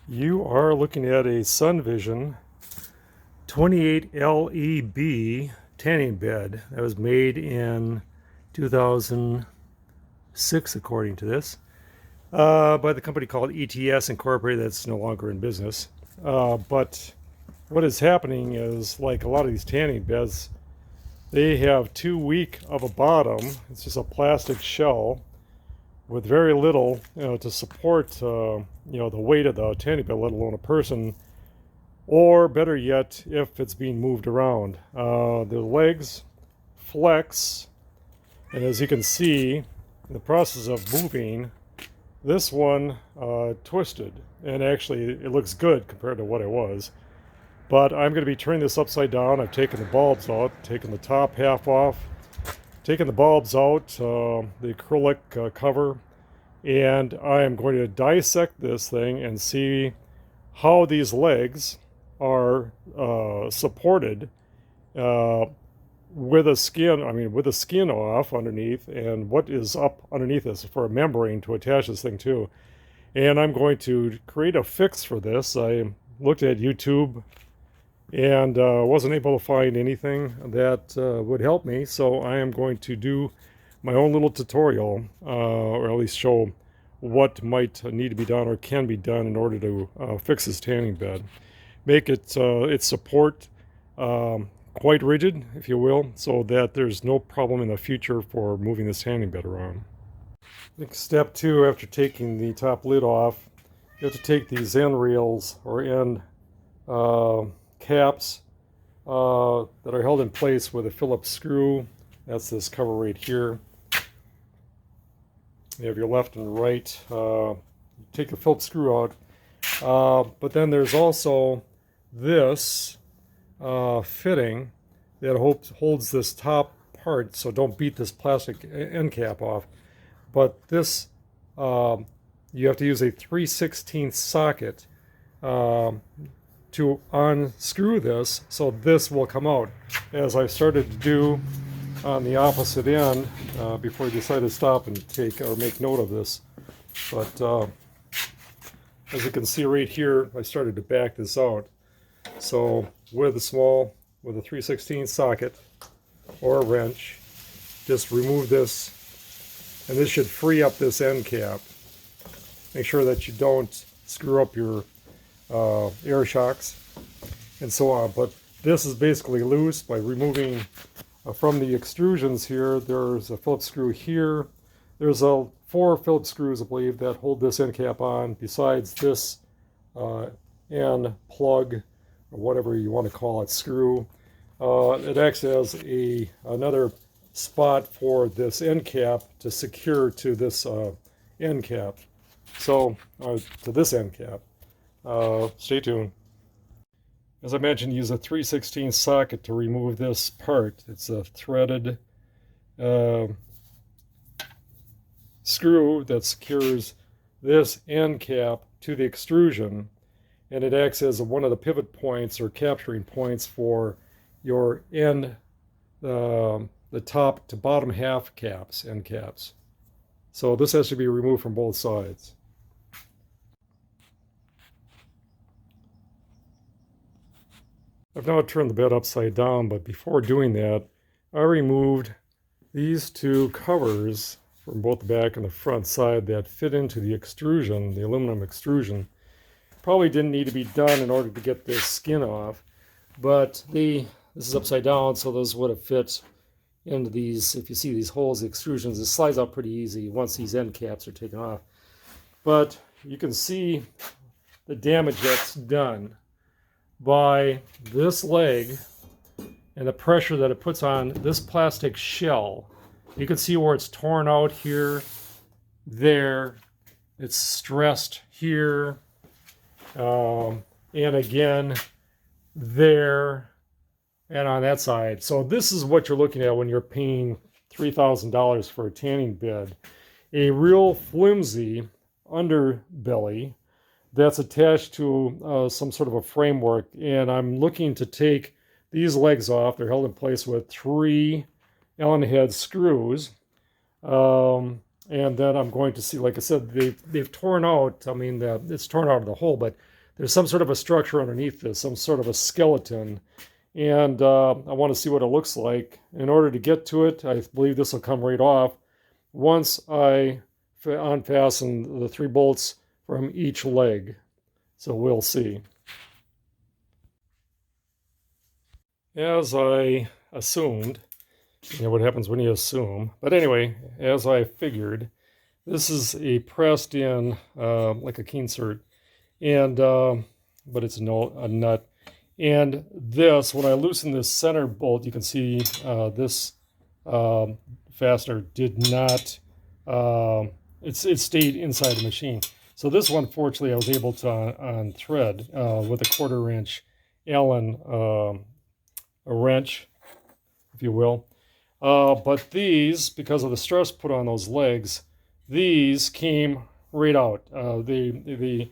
You are looking at a SunVision 28 LEB tanning bed that was made in 2006, according to this, by the company called ETS Incorporated that's no longer in business. But what is happening is, like a lot of these tanning beds, they have too weak of a bottom. It's just a plastic shell with very little, to support, the weight of the tanning bed, let alone a person, or better yet, if it's being moved around. The legs flex, and as you can see, in the process of moving, this one twisted, and actually it looks good compared to what it was. But I'm going to be turning this upside down. I've taken the bulbs out, taken the top half off, taken the bulbs out, the acrylic cover, and I am going to dissect this thing and see how these legs are supported with the skin off underneath, and what is up underneath this for a membrane to attach this thing to. And I'm going to create a fix for this. I looked at YouTube and wasn't able to find anything that would help me, so I am going to do my own little tutorial, or at least show what might need to be done or can be done in order to fix this tanning bed. Make it its support quite rigid, if you will, so that there's no problem in the future for moving this tanning bed around. I think step two, after taking the top lid off, you have to take these end rails or end caps that are held in place with a Phillips screw. That's this cover right here. You have your left and right. Take the Phillips screw out. But then there's also this fitting that holds this top part, so don't beat this plastic end cap off. But this, you have to use a 3/16 socket to unscrew this, so this will come out, as I started to do on the opposite end before I decided to stop and make note of this. But as you can see right here, I started to back this out. So with a 3/16 socket or a wrench, just remove this, and this should free up this end cap. Make sure that you don't screw up your air shocks and so on. But this is basically loose. By removing from the extrusions here, there's a Phillips screw here. There's 4 Phillips screws, I believe, that hold this end cap on, besides this end plug, or whatever you want to call it, screw. It acts as another spot for this end cap to secure to this end cap. So, to this end cap. Stay tuned. As I mentioned, use a 3/16 socket to remove this part. It's a threaded screw that secures this end cap to the extrusion, and it acts as one of the pivot points or capturing points for your end, the top to bottom half caps, end caps. So this has to be removed from both sides. I've now turned the bed upside down, but before doing that, I removed these 2 covers from both the back and the front side that fit into the extrusion, the aluminum extrusion. Probably didn't need to be done in order to get this skin off, but this is upside down, so those would have fit into these. If you see these holes, the extrusions, it slides out pretty easy once these end caps are taken off. But you can see the damage that's done by this leg and the pressure that it puts on this plastic shell. You can see where it's torn out here, there, it's stressed here, and again there, and on that side. So this is what you're looking at when you're paying $3,000 for a tanning bed. A real flimsy underbelly that's attached to some sort of a framework, and I'm looking to take these legs off. They're held in place with 3 Allen head screws, and then I'm going to see, like I said, they've torn out. I mean, it's torn out of the hole, but there's some sort of a structure underneath this, some sort of a skeleton. And I want to see what it looks like. In order to get to it, I believe this will come right off once I unfasten the 3 bolts from each leg. So we'll see. As I assumed, you know what happens when you assume. But anyway, as I figured, this is a pressed in, like a key insert, and but it's a nut. And this, when I loosen this center bolt, you can see this fastener did not, it stayed inside the machine. So this one, fortunately, I was able to unthread with a 1/4 inch Allen a wrench, if you will. But these, because of the stress put on those legs, these came right out. They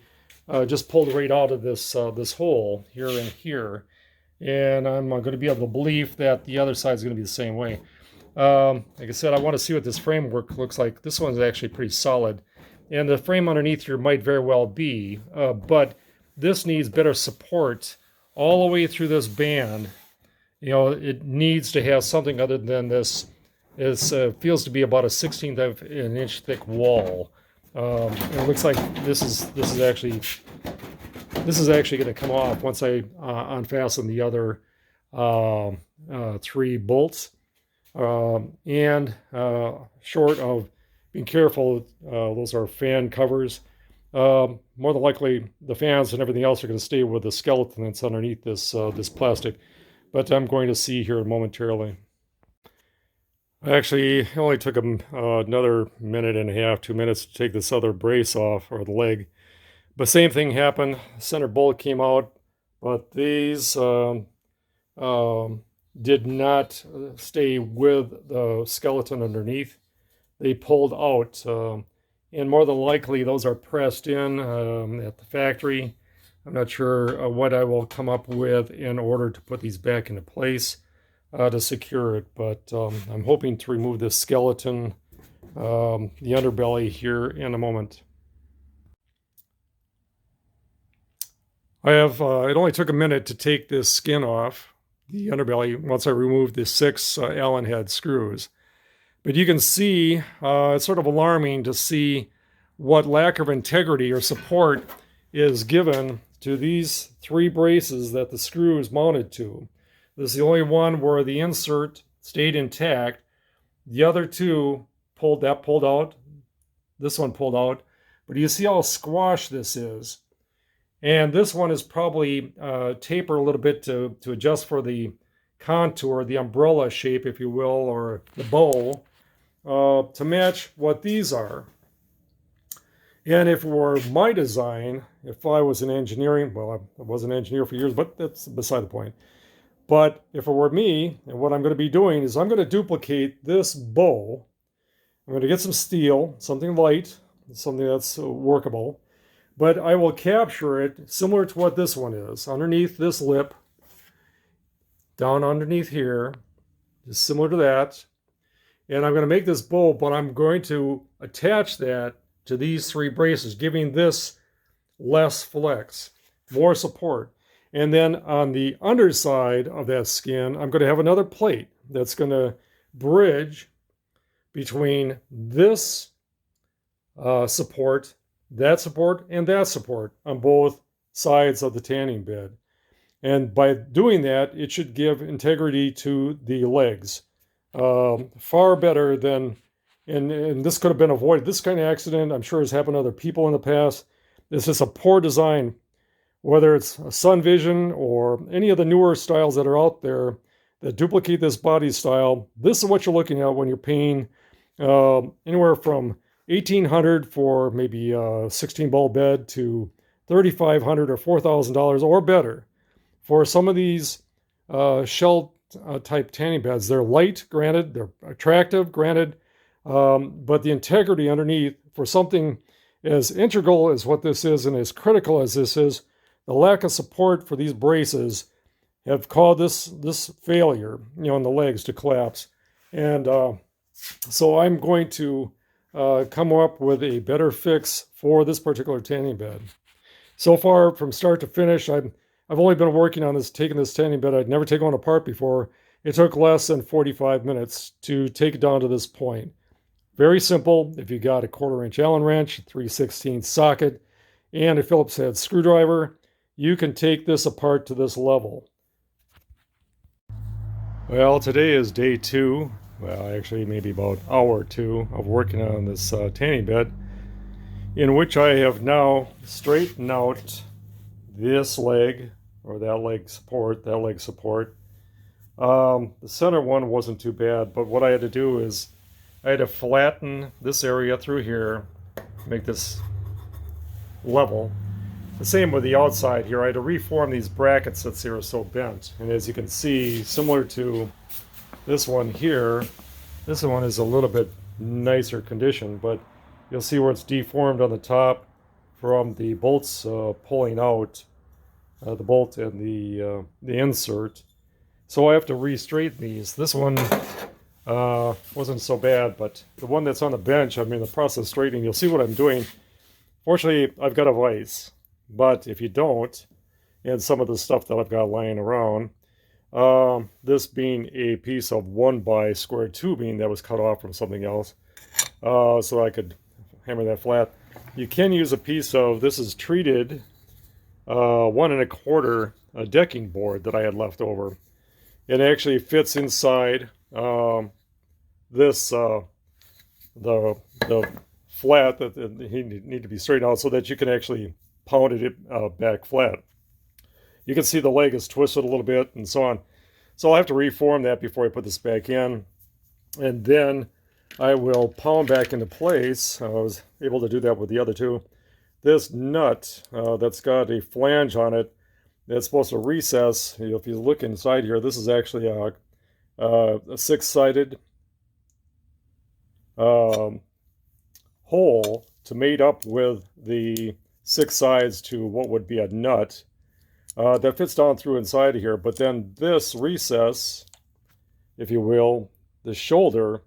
just pulled right out of this this hole here and here. And I'm going to be able to believe that the other side is going to be the same way. Like I said, I want to see what this framework looks like. This one's actually pretty solid. And the frame underneath here might very well be, but this needs better support all the way through this band. You know, it needs to have something other than this. It feels to be about a 1/16 of an inch thick wall. It looks like this is actually going to come off once I unfasten the other 3 bolts. And short of being careful, those are fan covers. More than likely, the fans and everything else are going to stay with the skeleton that's underneath this this plastic. But I'm going to see here momentarily. Actually, it only took another 1.5 minutes, 2 minutes to take this other brace off, or the leg. But same thing happened. Center bolt came out, but these did not stay with the skeleton underneath. They pulled out, and more than likely those are pressed in at the factory. I'm not sure what I will come up with in order to put these back into place to secure it, but I'm hoping to remove this skeleton, the underbelly here in a moment. It only took a minute to take this skin off the underbelly once I removed the 6 Allen head screws. But you can see it's sort of alarming to see what lack of integrity or support is given to these 3 braces that the screw is mounted to. This is the only one where the insert stayed intact. The other 2 pulled out. This one pulled out. But you see how squashed this is. And this one is probably tapered a little bit to adjust for the contour, the umbrella shape, if you will, or the bow, to match what these are. And if it were my design, if I was in engineering, well, I was an engineer for years, but that's beside the point. But if it were me, and what I'm going to be doing is I'm going to duplicate this bow. I'm going to get some steel, something light, something that's workable. But I will capture it similar to what this one is, underneath this lip, down underneath here, just similar to that. And I'm going to make this bow, but I'm going to attach that to these 3 braces, giving this less flex, more support. And then on the underside of that skin, I'm going to have another plate that's going to bridge between this support, and that support on both sides of the tanning bed. And by doing that, it should give integrity to the legs. Far better than, and this could have been avoided. This kind of accident, I'm sure, has happened to other people in the past. This is a poor design, whether it's a SunVision or any of the newer styles that are out there that duplicate this body style. This is what you're looking at when you're paying anywhere from $1,800 for maybe a 16-ball bed to $3,500 or $4,000 or better for some of these shell type tanning beds. They're light, granted, they're attractive, granted, but the integrity underneath for something as integral as what this is and as critical as this is, the lack of support for these braces have caused this failure, in the legs to collapse. And so I'm going to come up with a better fix for this particular tanning bed. So far, from start to finish, I've only been working on this, taking this tanning bed. I'd never taken one apart before. It took less than 45 minutes to take it down to this point. Very simple. If you got a 1/4 inch Allen wrench, 3/16 socket, and a Phillips head screwdriver, you can take this apart to this level. Well, today is day 2. Well, actually, maybe about hour 2 of working on this tanning bed, in which I have now straightened out this leg, or that leg support, The center one wasn't too bad, but what I had to do is I had to flatten this area through here, make this level. The same with the outside here. I had to reform these brackets that are so bent. And as you can see, similar to this one here, this one is a little bit nicer condition, but you'll see where it's deformed on the top from the bolts pulling out the bolt and the insert. So I have to re-straighten these. This one wasn't so bad, but the one that's on the bench, I'm in the process of straightening. You'll see what I'm doing. Fortunately, I've got a vise, but if you don't, and some of the stuff that I've got lying around, this being a piece of 1x² tubing that was cut off from something else, so I could hammer that flat. You can use a piece of, this is treated 1 1/4 decking board that I had left over. It actually fits inside this the flat that need to be straightened out so that you can actually pound it back flat. You can see the leg is twisted a little bit and so on. So I'll have to reform that before I put this back in, and then I will pound back into place. I was able to do that with the other two. This nut that's got a flange on it that's supposed to recess. If you look inside here, this is actually a 6-sided hole to mate up with the 6 sides to what would be a nut that fits down through inside of here. But then this recess, if you will, the shoulder,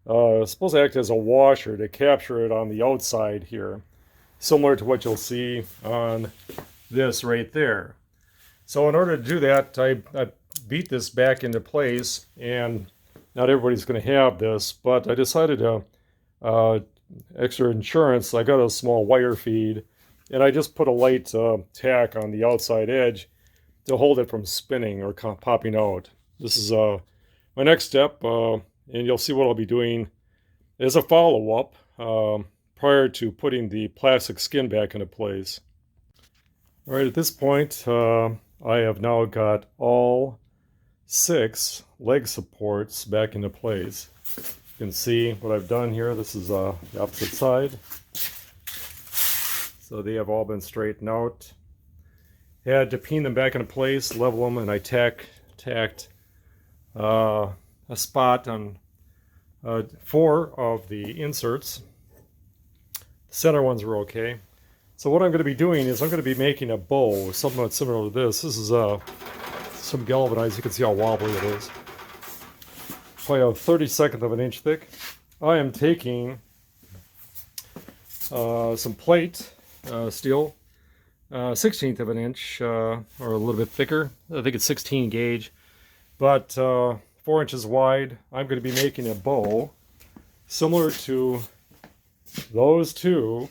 is supposed to act as a washer to capture it on the outside here, similar to what you'll see on this right there. So in order to do that, I beat this back into place, and not everybody's going to have this, but I decided to extra insurance. I got a small wire feed, and I just put a light tack on the outside edge to hold it from spinning or popping out. This is my next step, and you'll see what I'll be doing as a follow-up prior to putting the plastic skin back into place. All right, at this point, I have now got all 6 leg supports back into place. You can see what I've done here. This is the opposite side. So they have all been straightened out. Had to pin them back into place, level them, and I tacked a spot on 4 of the inserts. The center ones were okay. So what I'm going to be doing is I'm going to be making a bow, somewhat similar to this. This is some galvanized. You can see how wobbly it is. Probably a 32nd of an inch thick. I am taking some plate steel, 1/16 of an inch, or a little bit thicker. I think it's 16 gauge, but 4 inches wide. I'm going to be making a bow similar to those two,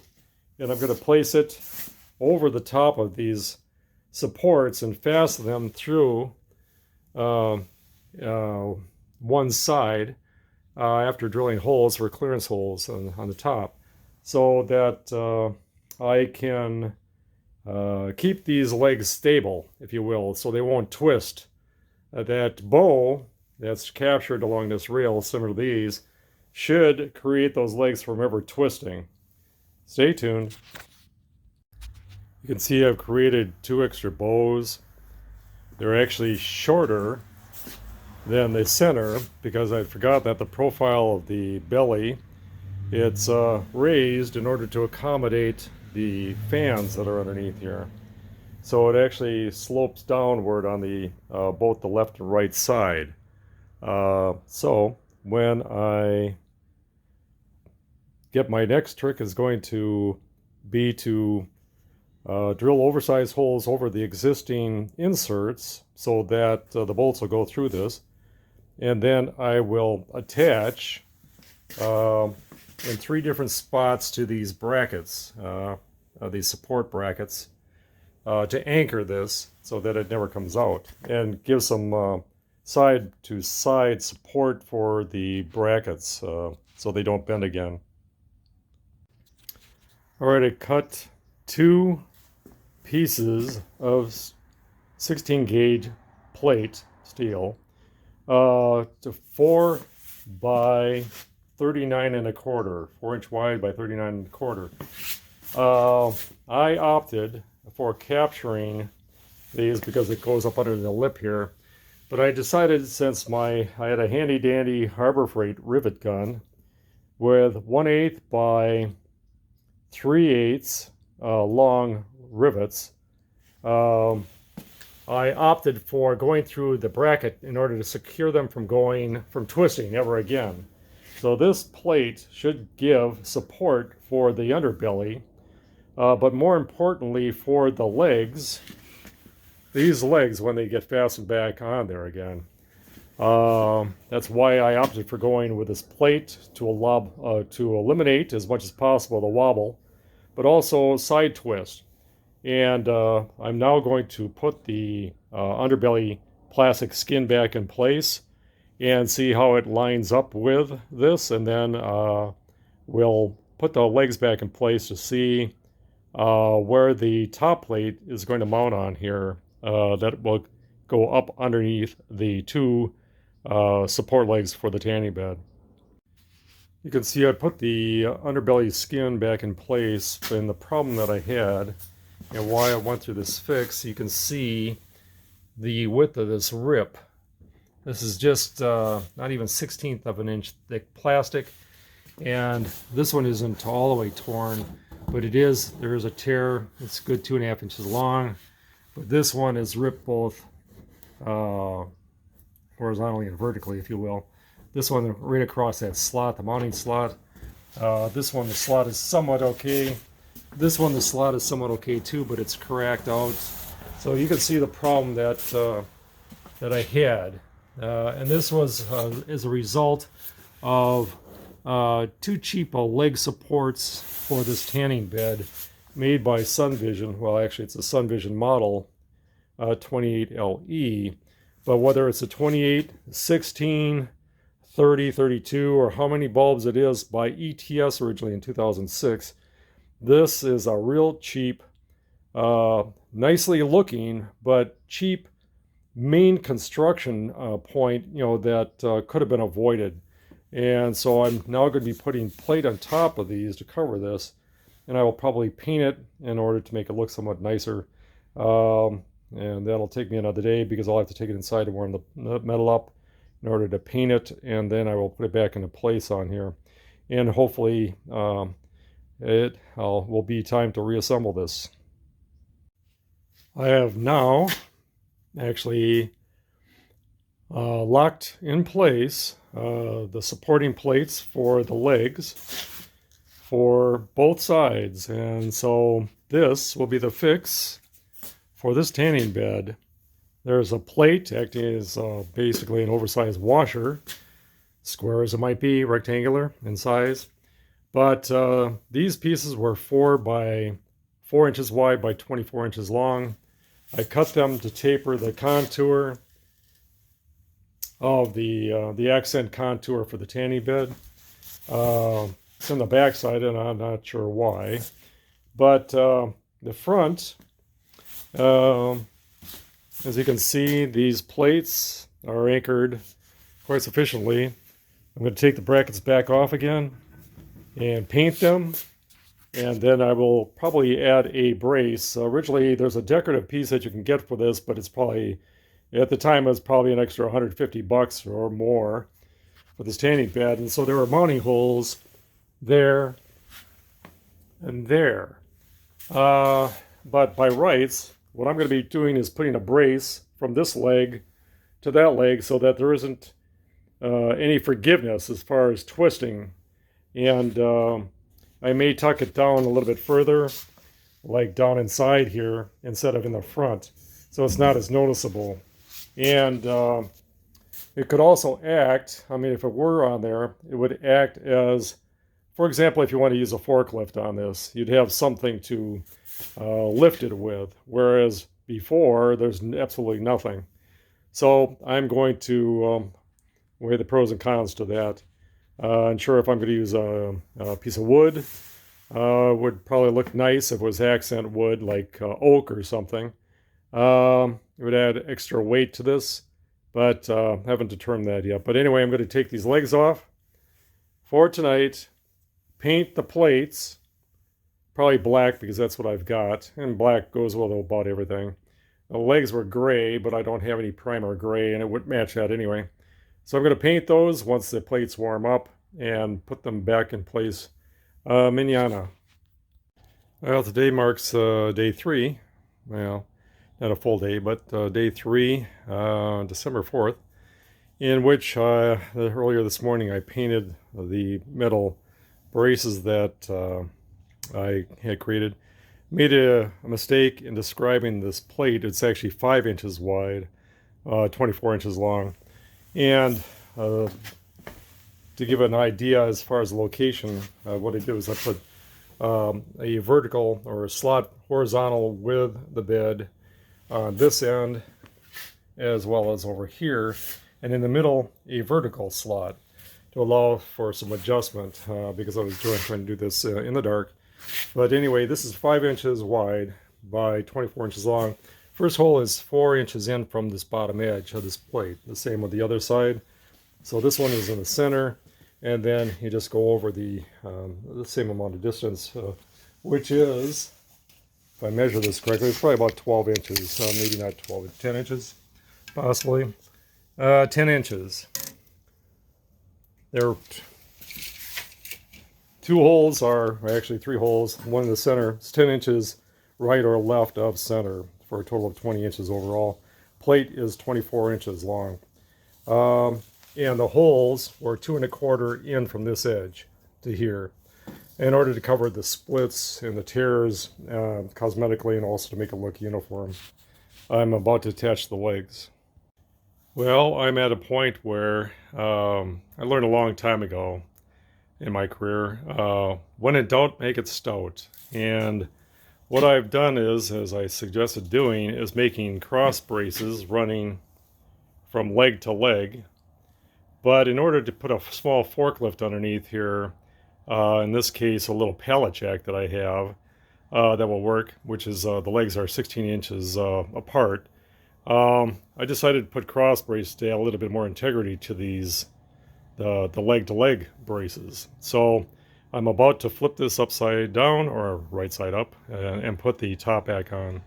and I'm going to place it over the top of these supports and fasten them through one side after drilling holes for clearance holes on the top, so that I can keep these legs stable, if you will, so they won't twist. That bow that's captured along this rail, similar to these, should create those legs from ever twisting. Stay tuned. You can see I've created 2 extra bows. They're actually shorter than the center because I forgot that the profile of the belly, it's raised in order to accommodate the fans that are underneath here. So it actually slopes downward on the both the left and right side. So when I get, my next trick is going to be to drill oversized holes over the existing inserts so that the bolts will go through this. And then I will attach in 3 different spots to these brackets, these support brackets, to anchor this so that it never comes out, and give some side to side support for the brackets so they don't bend again. All right, I cut 2 pieces of 16 gauge plate steel to 4 by 39 1/4, 4-inch wide by 39 1/4. I opted for capturing these because it goes up under the lip here, but I decided, since I had a handy dandy Harbor Freight rivet gun with 1/8 by 3/8 long rivets, I opted for going through the bracket in order to secure them from twisting ever again. So this plate should give support for the underbelly, but more importantly for the legs, these legs when they get fastened back on there again. That's why I opted for going with this plate to eliminate as much as possible the wobble, but also side twist. And I'm now going to put the underbelly plastic skin back in place and see how it lines up with this, and then we'll put the legs back in place to see where the top plate is going to mount on here. That will go up underneath the 2 support legs for the tanning bed. You can see I put the underbelly skin back in place, and the problem that I had and why I went through this fix, you can see the width of this rip. This is just not even 1/16 of an inch thick plastic, and this one isn't all the way torn, but there is a tear. It's a good 2.5 inches long, but this one is ripped both horizontally and vertically, if you will. This one right across that slot, the mounting slot. This one, the slot is somewhat okay. This one, the slot is somewhat okay too, but it's cracked out. So you can see the problem that I had. And this was as a result of 2 cheap leg supports for this tanning bed made by SunVision. Well, actually, it's a SunVision model 28LE. But whether it's a 28, 16, 30, 32, or how many bulbs it is by ETS originally in 2006, this is a real cheap, nicely looking, but cheap main construction point, that could have been avoided. And so I'm now going to be putting plate on top of these to cover this, and I will probably paint it in order to make it look somewhat nicer. And that'll take me another day because I'll have to take it inside and warm the metal up in order to paint it, and then I will put it back into place on here. And hopefully it will be time to reassemble this. I have now actually locked in place the supporting plates for the legs for both sides, and so this will be the fix for this tanning bed. There's a plate acting as basically an oversized washer, square as it might be, rectangular in size. But these pieces were 4 inches wide by 24 inches long. I cut them to taper the contour of the accent contour for the tanning bed. It's on the back side, and I'm not sure why. But the front, as you can see, these plates are anchored quite sufficiently. I'm going to take the brackets back off again and paint them, and then I will probably add a brace. Originally, there's a decorative piece that you can get for this, but it's probably, at the time, it was probably an extra $150 or more for this tanning bed. And so there were mounting holes there and there. But by rights, what I'm going to be doing is putting a brace from this leg to that leg so that there isn't any forgiveness as far as twisting. And I may tuck it down a little bit further like down inside here instead of in the front, so it's not as noticeable. And it could also act, I mean, if it were on there, it would act as, for example, if you want to use a forklift on this, you'd have something to lift it with, whereas before there's absolutely nothing. So I'm going to weigh the pros and cons to that. I'm sure if I'm going to use a piece of wood, would probably look nice if it was accent wood like oak or something. It would add extra weight to this, but haven't determined that yet. But anyway, I'm going to take these legs off for tonight, paint the plates, probably black because that's what I've got, and black goes with about everything. The legs were gray, but I don't have any primer gray, and it wouldn't match that anyway. So I'm going to paint those once the plates warm up and put them back in place manana. Well, today marks day 3. Well, not a full day, but day 3, December 4th, in which earlier this morning I painted the metal braces that I had created. Made a mistake in describing this plate. It's actually 5 inches wide, 24 inches long. And to give an idea as far as location, what I did was I put a vertical or a slot horizontal with the bed on this end as well as over here, and in the middle a vertical slot to allow for some adjustment because I was trying to do this in the dark. But anyway, this is 5 inches wide by 24 inches long. First hole is 4 inches in from this bottom edge of this plate. The same with the other side. So this one is in the center, and then you just go over the same amount of distance, which is, if I measure this correctly, it's probably about 12 inches. Maybe not 12, 10 inches, possibly. 10 inches. There are 2 holes are, actually 3 holes, one in the center. It's 10 inches right or left of center for a total of 20 inches overall. Plate is 24 inches long. And the holes were 2 1/4 in from this edge to here in order to cover the splits and the tears cosmetically, and also to make it look uniform. I'm about to attach the legs. Well, I'm at a point where I learned a long time ago in my career, when in doubt, make it stout. And what I've done is, as I suggested doing, is making cross braces running from leg to leg. But in order to put a small forklift underneath here, in this case a little pallet jack that I have that will work, which is the legs are 16 inches apart, I decided to put cross braces to add a little bit more integrity to these the leg-to-leg braces. So I'm about to flip this upside down, or right side up, and put the top back on.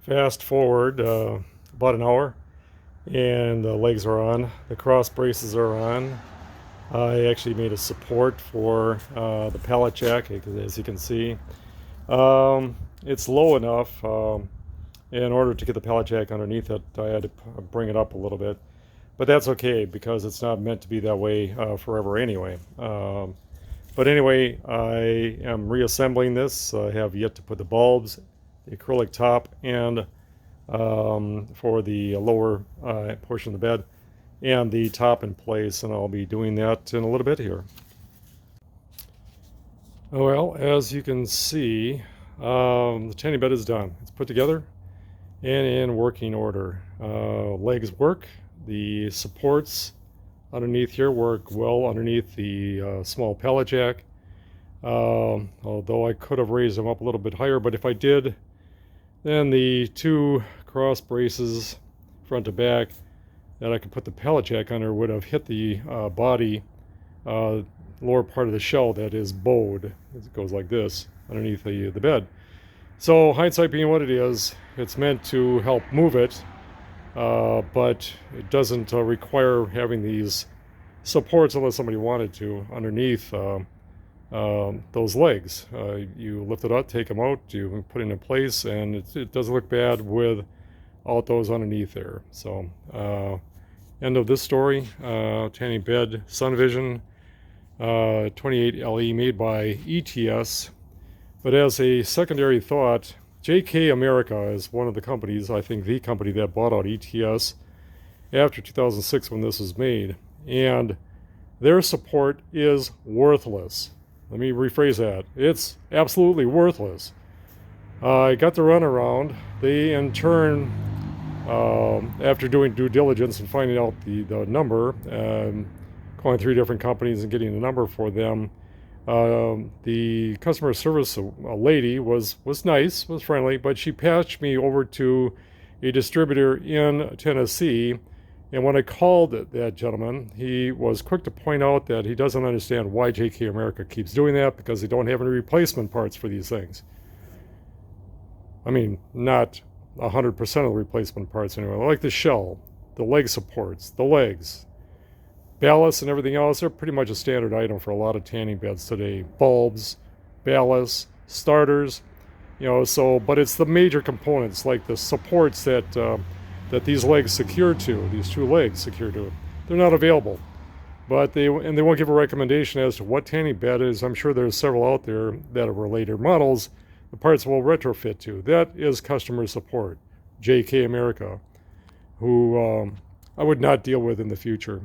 Fast forward about an hour, and the legs are on. The cross braces are on. I actually made a support for the pallet jack, as you can see. It's low enough. In order to get the pallet jack underneath it, I had to bring it up a little bit. But that's okay, because it's not meant to be that way forever anyway. But anyway, I am reassembling this. I have yet to put the bulbs, the acrylic top, and for the lower portion of the bed, and the top in place, and I'll be doing that in a little bit here. Well, as you can see, the tanning bed is done. It's put together and in working order. Legs work. The supports underneath here work well underneath the small pallet jack, although I could have raised them up a little bit higher, but if I did, then the 2 cross braces front to back that I could put the pallet jack under would have hit the body, lower part of the shell that is bowed. It goes like this underneath the bed. So hindsight being what it is, it's meant to help move it, but it doesn't require having these supports unless somebody wanted to underneath those legs. You lift it up, take them out, you put it in place, and it doesn't look bad without those underneath there. So end of this story. Tanning bed, SunVision 28 LE, made by ETS. But as a secondary thought, JK America is one of the companies, I think the company that bought out ETS after 2006 when this was made. And their support is worthless. Let me rephrase that. It's absolutely worthless. I got the runaround. They, in turn, after doing due diligence and finding out the number, calling 3 different companies and getting a number for them, the customer service lady was nice, was friendly, but she patched me over to a distributor in Tennessee. And when I called that gentleman, he was quick to point out that he doesn't understand why JK America keeps doing that, because they don't have any replacement parts for these things. I mean, not 100% of the replacement parts anyway. Like the shell, the leg supports, the legs, ballast and everything else are pretty much a standard item for a lot of tanning beds today. Bulbs, ballast, starters, so, but it's the major components like the supports that these legs secure to, these 2 legs secure to. They're not available. But they won't give a recommendation as to what tanning bed is. I'm sure there's several out there that are later models the parts will retrofit to. That is customer support, JK America, who I would not deal with in the future.